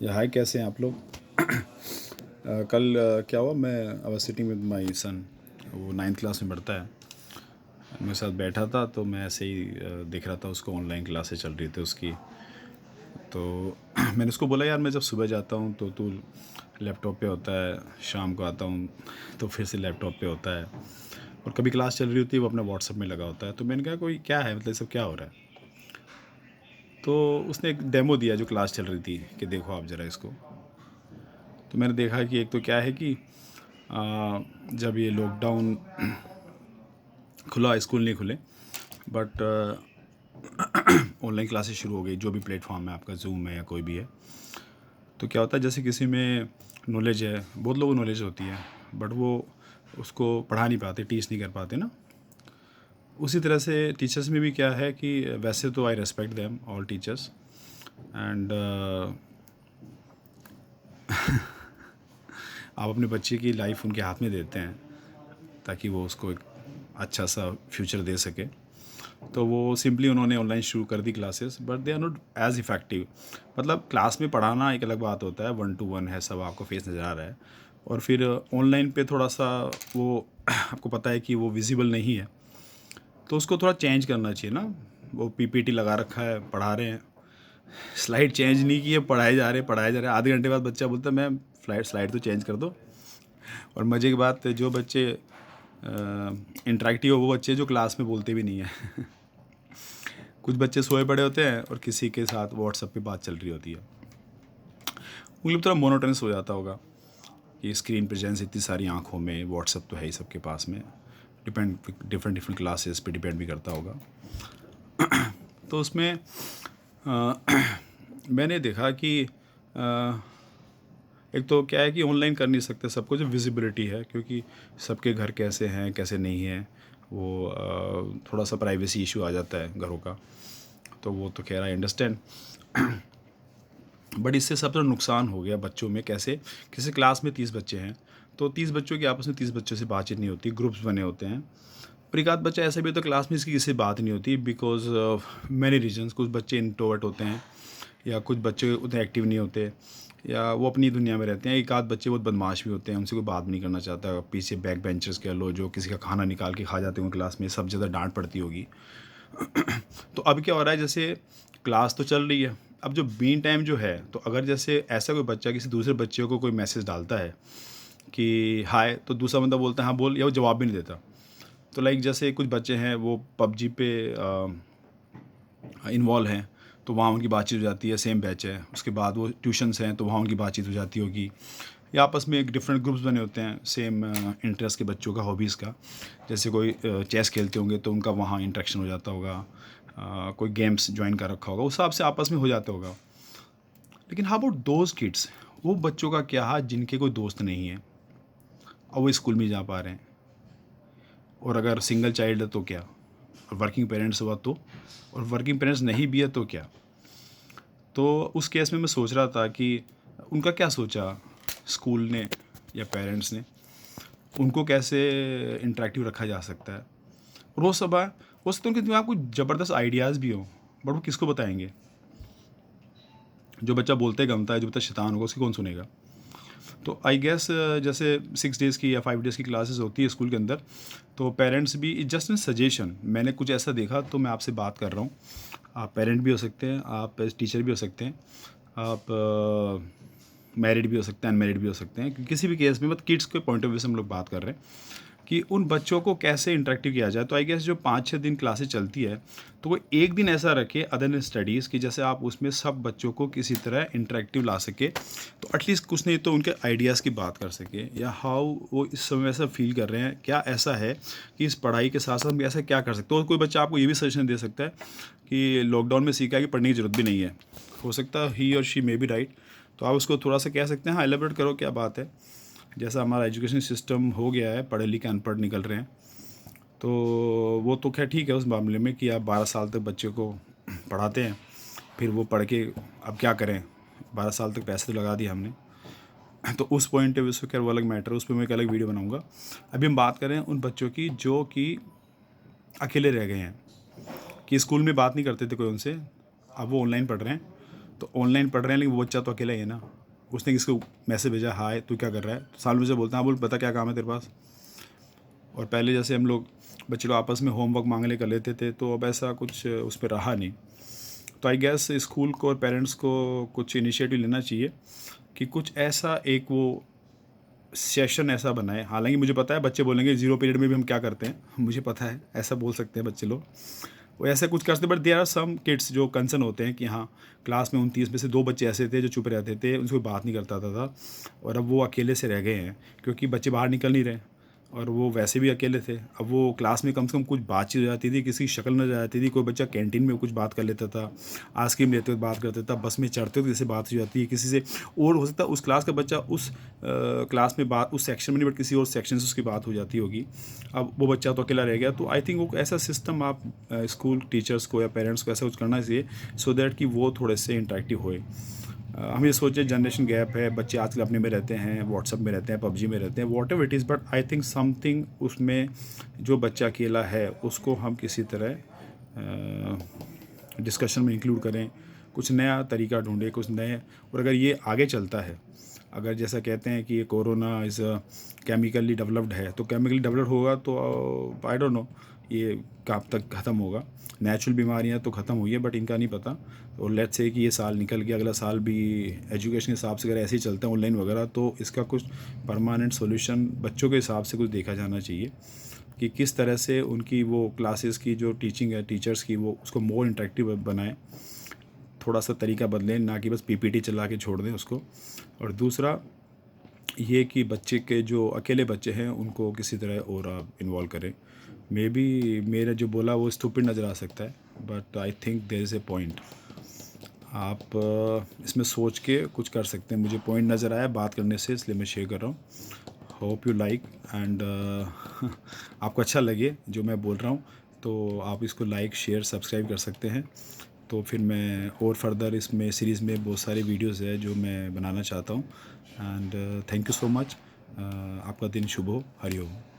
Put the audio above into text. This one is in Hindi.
या हाय, कैसे हैं आप लोग? कल क्या हुआ, मैं I was sitting with my son. वो 9th क्लास में पढ़ता है। मेरे साथ बैठा था तो मैं ऐसे ही देख रहा था उसको, ऑनलाइन क्लासेस चल रही थी उसकी। तो मैंने उसको बोला, यार मैं जब सुबह जाता हूँ तो तू लैपटॉप पे होता है, शाम को आता हूँ तो फिर से लैपटॉप पे होता है, और कभी क्लास चल रही होती है वो अपना व्हाट्सएप में लगा होता है। तो मैंने कहा कोई क्या है, मतलब ये सब क्या हो रहा है? तो उसने एक डेमो दिया जो क्लास चल रही थी कि देखो आप ज़रा इसको। तो मैंने देखा कि एक तो क्या है कि जब ये लॉकडाउन खुला, स्कूल नहीं खुले, बट ऑनलाइन क्लासेस शुरू हो गई, जो भी प्लेटफॉर्म है आपका, जूम है या कोई भी है। तो क्या होता है, जैसे किसी में नॉलेज है, बहुत लोगों को नॉलेज होती है, बट वो उसको पढ़ा नहीं पाते, टीच नहीं कर पाते ना। उसी तरह से टीचर्स में भी क्या है कि वैसे तो आई respect them all teachers, and आप अपने बच्चे की लाइफ उनके हाथ में देते हैं ताकि वो उसको एक अच्छा सा फ्यूचर दे सके। तो वो सिंपली उन्होंने ऑनलाइन शुरू कर दी classes, but they are not as effective. मतलब क्लास में पढ़ाना एक अलग बात होता है, 1 to 1 है, सब आपको फेस नज़र आ रहा है, और फिर ऑनलाइन पे थोड़ा सा वो आपको पता है कि वो विजिबल नहीं है, तो उसको थोड़ा चेंज करना चाहिए ना। वो पीपीटी लगा रखा है, पढ़ा रहे हैं, स्लाइड चेंज नहीं की है, पढ़ाए जा रहे हैं। आधे घंटे बाद बच्चा बोलता है मैम स्लाइड स्लाइड तो चेंज कर दो। और मज़े की बात, जो बच्चे इंटरेक्टिव हो वो बच्चे जो क्लास में बोलते भी नहीं है। कुछ बच्चे सोए पड़े होते हैं और किसी के साथ व्हाट्सएप पे बात चल रही होती है। उन लोग थोड़ा मोनोटोनस हो जाता होगा कि स्क्रीन प्रेजेंस इतनी सारी आंखों में, व्हाट्सएप तो है ही सबके पास में। डिपेंड, डिफरेंट डिफरेंट क्लासेस पे डिपेंड भी करता होगा। तो उसमें मैंने देखा कि एक तो क्या है कि ऑनलाइन कर नहीं सकते सबको, जो विजिबिलिटी है, क्योंकि सबके घर कैसे हैं कैसे नहीं हैं, वो थोड़ा सा प्राइवेसी इशू आ जाता है घरों का। तो वो तो खैर आई अंडरस्टैंड, बट इससे सबसे नुकसान हो गया बच्चों में। कैसे? किसी क्लास में 30 बच्चे हैं, तो 30 बच्चों की आपस में 30 बच्चों से बातचीत नहीं होती, ग्रुप्स बने होते हैं। पर एक आध बच्चा ऐसा भी होता है क्लास में इसकी किसी से बात नहीं होती, बिकॉज मैनी रीजन्स। कुछ बच्चे इंट्रोवर्ट होते हैं, या कुछ बच्चे उतने एक्टिव नहीं होते, या वो अपनी दुनिया में रहते हैं। एक आध बच्चे बहुत बदमाश भी होते हैं, उनसे कोई बात नहीं करना चाहता। पीछे बैक बेंचर्स कह लो, जो किसी का खाना निकाल के खा जाते होंगे क्लास में, सब ज़्यादा डांट पड़ती होगी। तो अब क्या हो रहा है, जैसे क्लास तो चल रही है, अब जो बीन टाइम जो है, तो अगर जैसे ऐसा कोई बच्चा किसी दूसरे बच्चे को कोई मैसेज डालता है कि हाय, तो दूसरा बंदा बोलता है हाँ बोल, या वो जवाब भी नहीं देता। तो लाइक जैसे कुछ बच्चे हैं वो पबजी पे इन्वॉल्व हैं, तो वहाँ उनकी बातचीत हो जाती है, सेम बैच है। उसके बाद वो ट्यूशन्स हैं, तो वहाँ उनकी बातचीत हो जाती होगी, या आपस में एक डिफरेंट ग्रुप्स बने होते हैं सेम इंटरेस्ट के बच्चों का, हॉबीज़ का। जैसे कोई चेस खेलते होंगे तो उनका वहाँ इंटरेक्शन हो जाता होगा, कोई गेम्स ज्वाइन कर रखा होगा, उस हिसाब से आपस में हो जाता होगा। लेकिन हाउ अबाउट दोज किड्स, वो बच्चों का क्या हाल जिनके कोई दोस्त नहीं है और वो स्कूल में जा पा रहे हैं? और अगर सिंगल चाइल्ड है तो क्या, और वर्किंग पेरेंट्स हुआ तो, और वर्किंग पेरेंट्स नहीं भी है तो क्या? तो उस केस में मैं सोच रहा था कि उनका क्या सोचा स्कूल ने या पेरेंट्स ने, उनको कैसे इंटरेक्टिव रखा जा सकता है। और वो सब है, हो सकता है उनके दिमाग में कुछ ज़बरदस्त आइडियाज़ भी हों, बट वो किसको बताएंगे? जो बच्चा बोलते गमता है, जो बच्चा शैतान होगा, उसकी कौन सुनेगा? तो आई गेस जैसे 6 डेज़ की या 5 डेज़ की क्लासेस होती है स्कूल के अंदर, तो पेरेंट्स भी, जस्ट इन सजेशन, मैंने कुछ ऐसा देखा तो मैं आपसे बात कर रहा हूँ। आप पेरेंट भी हो सकते हैं, आप टीचर भी हो सकते हैं, आप मैरिड भी हो सकते हैं, अनमैरिड भी हो सकते हैं। किसी भी केस में, मतलब किड्स के पॉइंट ऑफ व्यू से हम लोग बात कर रहे हैं कि उन बच्चों को कैसे इंटरेक्टिव किया जाए। तो आई गेस जो 5-6 दिन क्लासेस चलती है, तो वो एक दिन ऐसा रखे अदर देन स्टडीज़ कि जैसे आप उसमें सब बच्चों को किसी तरह इंटरेक्टिव ला सके, तो एटलीस्ट कुछ नहीं तो उनके आइडियाज़ की बात कर सके, या हाउ वो इस समय ऐसा फील कर रहे हैं, क्या ऐसा है कि इस पढ़ाई के साथ साथ हम ऐसा क्या कर सकते हैं। और कोई बच्चा आपको ये भी सजेशन दे सकता है कि लॉकडाउन में सीखा है कि पढ़ने की ज़रूरत भी नहीं है, हो सकता है ही और शी मे बी राइट। तो आप उसको थोड़ा सा कह सकते हैं, हाँ एलेबरेट करो क्या बात है। जैसा हमारा एजुकेशन सिस्टम हो गया है, पढ़े लिखे अनपढ़ निकल रहे हैं, तो वो तो खैर ठीक है उस मामले में कि आप 12 साल तक बच्चे को पढ़ाते हैं, फिर वो पढ़ के अब क्या करें, 12 साल तक पैसे तो लगा दिए हमने। तो उस पॉइंट ऑफ व्यू से खैर वो अलग मैटर है, उस पर मैं एक अलग वीडियो बनाऊंगा। अभी हम बात करें उन बच्चों की जो कि अकेले रह गए हैं, कि स्कूल में बात नहीं करते थे कोई उनसे, अब वो ऑनलाइन पढ़ रहे हैं। तो ऑनलाइन पढ़ रहे हैं लेकिन वो बच्चा तो अकेला ही है ना। उसने किसको मैसेज भेजा, हाय तू क्या कर रहा है, तो सामने से बोलता है हाँ बोल बता क्या काम है तेरे पास। और पहले जैसे हम लोग बच्चे लोग आपस में होमवर्क मांगने कर लेते थे, तो अब ऐसा कुछ उस पर रहा नहीं। तो आई गेस स्कूल को और पेरेंट्स को कुछ इनिशिएटिव लेना चाहिए कि कुछ ऐसा एक वो सेशन ऐसा बनाए। हालांकि मुझे पता है बच्चे बोलेंगे ज़ीरो पीरियड में भी हम क्या करते हैं, मुझे पता है ऐसा बोल सकते हैं बच्चे लोग, वो ऐसा कुछ करते, but there are some kids जो कंसर्न होते हैं कि हाँ क्लास में 29 में से 2 बच्चे ऐसे थे जो चुप रहते थे, उनसे कोई बात नहीं करता था और अब वो अकेले से रह गए हैं क्योंकि बच्चे बाहर निकल नहीं रहे और वो वैसे भी अकेले थे। अब वो क्लास में कम से कम कुछ बातचीत हो जाती थी, किसी की शक्ल नजर आती थी, कोई बच्चा कैंटीन में कुछ बात कर लेता था, आइसक्रीम लेते हुए बात करता था, बस में चढ़ते हुए किसी से बात हो जाती है किसी से, और हो सकता है उस क्लास का बच्चा उस क्लास में बात उस सेक्शन में नहीं बट किसी और सेक्शन से उसकी बात हो जाती होगी। अब वो बच्चा तो अकेला रह गया। तो आई थिंक वो ऐसा सिस्टम आप स्कूल टीचर्स को या पेरेंट्स को ऐसा कुछ करना चाहिए सो दैट कि वो थोड़े से इंटरेक्टिव होए। हम ये सोचे जनरेशन गैप है, बच्चे आजकल अपने में रहते हैं, व्हाट्सअप में रहते हैं, पबजी में रहते हैं, what ever it is, but I think something उसमें जो बच्चा अकेला है उसको हम किसी तरह डिस्कशन में इंक्लूड करें, कुछ नया तरीका ढूंढें, कुछ नए। और अगर ये आगे चलता है, अगर जैसा कहते हैं कि ये कोरोना इज़ केमिकली डेवलप्ड है, तो केमिकली डेवलप्ड होगा तो आई डोंट नो ये कब तक ख़त्म होगा। नेचुरल बीमारियां तो ख़त्म हुई है बट इनका नहीं पता। और लेट्स से कि ये साल निकल गया, अगला साल भी एजुकेशन के हिसाब से अगर ऐसे ही चलता है ऑनलाइन वगैरह, तो इसका कुछ परमानेंट सॉल्यूशन बच्चों के हिसाब से कुछ देखा जाना चाहिए कि किस तरह से उनकी वो क्लासेस की जो टीचिंग है टीचर्स की, वो उसको मोर इंटरेक्टिव बनाएं, थोड़ा सा तरीका बदलें, ना कि बस पीपीटी चला के छोड़ दें उसको। और दूसरा ये कि बच्चे के जो अकेले बच्चे हैं उनको किसी तरह और आप इन्वॉल्व करें। मे बी मेरा जो बोला वो स्टूपिड नज़र आ सकता है but I think there is a point. आप इसमें सोच के कुछ कर सकते हैं। मुझे पॉइंट नज़र आया बात करने से, इसलिए मैं शेयर कर रहा हूँ। होप यू लाइक एंड आपको अच्छा लगे जो मैं बोल रहा हूँ, तो आप इसको लाइक शेयर सब्सक्राइब कर सकते हैं। तो फिर मैं और फर्दर इसमें सीरीज़ में बहुत सारे वीडियोस है जो मैं बनाना चाहता हूँ। And thank you so much. आपका दिन शुभ हो। हरि ओम।